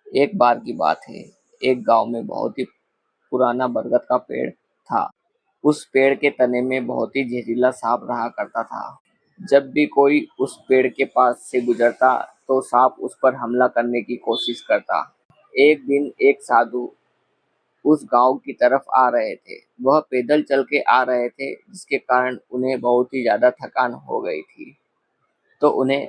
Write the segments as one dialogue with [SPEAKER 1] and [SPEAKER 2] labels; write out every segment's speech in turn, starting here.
[SPEAKER 1] एक बार की बात है, एक गांव में बहुत ही पुराना बरगद का पेड़ था। उस पेड़ के तने में बहुत ही जहरीला सांप रहा करता था। जब भी कोई उस पेड़ के पास से गुजरता तो सांप उस पर हमला करने की कोशिश करता। एक दिन एक साधु उस गांव की तरफ आ रहे थे। वह पैदल चल के आ रहे थे, जिसके कारण उन्हें बहुत ही ज्यादा थकान हो गई थी। तो उन्हें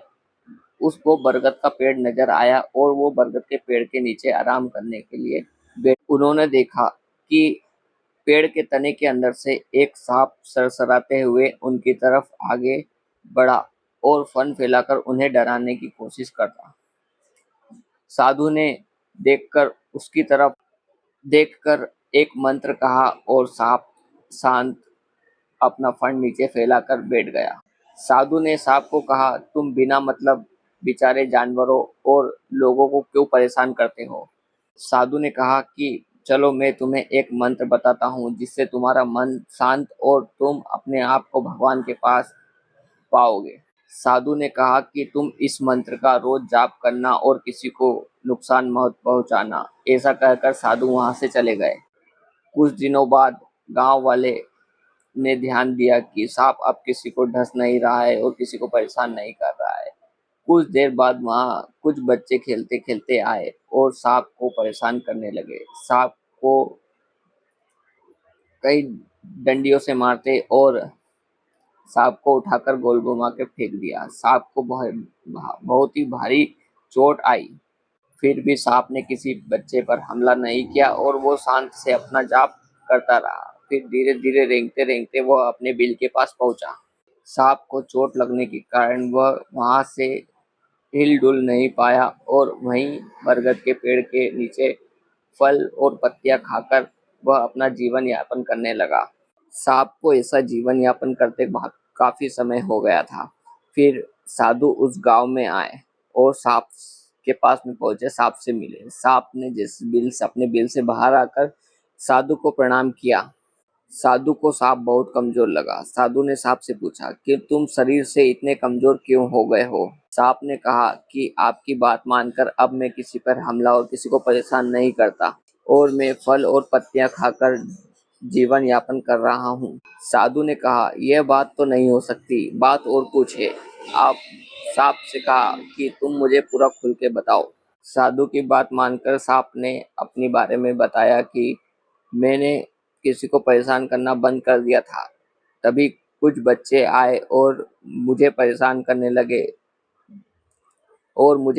[SPEAKER 1] उसको बरगद का पेड़ नजर आया और वो बरगद के पेड़ के नीचे आराम करने के लिए उन्होंने देखा कि पेड़ के तने के अंदर से एक सांप सरसराते हुए उनकी तरफ आगे बढ़ा और फन फैलाकर उन्हें डराने की कोशिश करता। साधु ने देखकर उसकी तरफ देखकर एक मंत्र कहा और सांप शांत अपना फन नीचे फैलाकर बैठ गया। साधु ने सांप को कहा, तुम बिना मतलब बेचारे जानवरों और लोगों को क्यों परेशान करते हो? साधु ने कहा कि चलो मैं तुम्हें एक मंत्र बताता हूँ जिससे तुम्हारा मन शांत और तुम अपने आप को भगवान के पास पाओगे। साधु ने कहा कि तुम इस मंत्र का रोज जाप करना और किसी को नुकसान मत पहुंचाना। ऐसा कहकर साधु वहां से चले गए। कुछ दिनों बाद गांव वाले ने ध्यान दिया कि सांप अब किसी को डस नहीं रहा है और किसी को परेशान नहीं कर रहा है। कुछ देर बाद वहां कुछ बच्चे खेलते खेलते आए और सांप को परेशान करने लगे। सांप को कई डंडियों से मारते और सांप को उठाकर गोल घुमा के फेंक दिया। सांप को बहुत ही भारी चोट आई। फिर भी सांप ने किसी बच्चे पर हमला नहीं किया और वो शांत से अपना जाप करता रहा। फिर धीरे धीरे रेंगते रेंगते वह अपने बिल के पास पहुंचा। सांप को चोट लगने के कारण वह वहां से हिल डुल नहीं पाया और वहीं बरगद के पेड़ के नीचे फल और पत्तियां खाकर वह अपना जीवन यापन करने लगा। सांप को ऐसा जीवन यापन करते काफी समय हो गया था। फिर साधु उस गांव में आए और सांप के पास में पहुंचे, सांप से मिले। सांप ने जिस बिल से अपने बिल से बाहर आकर साधु को प्रणाम किया। साधु को सांप बहुत कमजोर लगा। साधु ने सांप से पूछा कि तुम शरीर से इतने कमजोर क्यों हो गए हो? सांप ने कहा कि आपकी बात मानकर अब मैं किसी पर हमला और किसी को परेशान नहीं करता और मैं फल और पत्तियां खाकर जीवन यापन कर रहा हूँ। साधु ने कहा, यह बात तो नहीं हो सकती, बात और कुछ है। आप सांप से कहा कि तुम मुझे पूरा खुल के बताओ। साधु की बात मानकर सांप ने अपने बारे में बताया कि मैंने किसी को परेशान करना बंद कर दिया था। तभी कुछ बच्चे आए और मुझे परेशान करने लगे और मुझे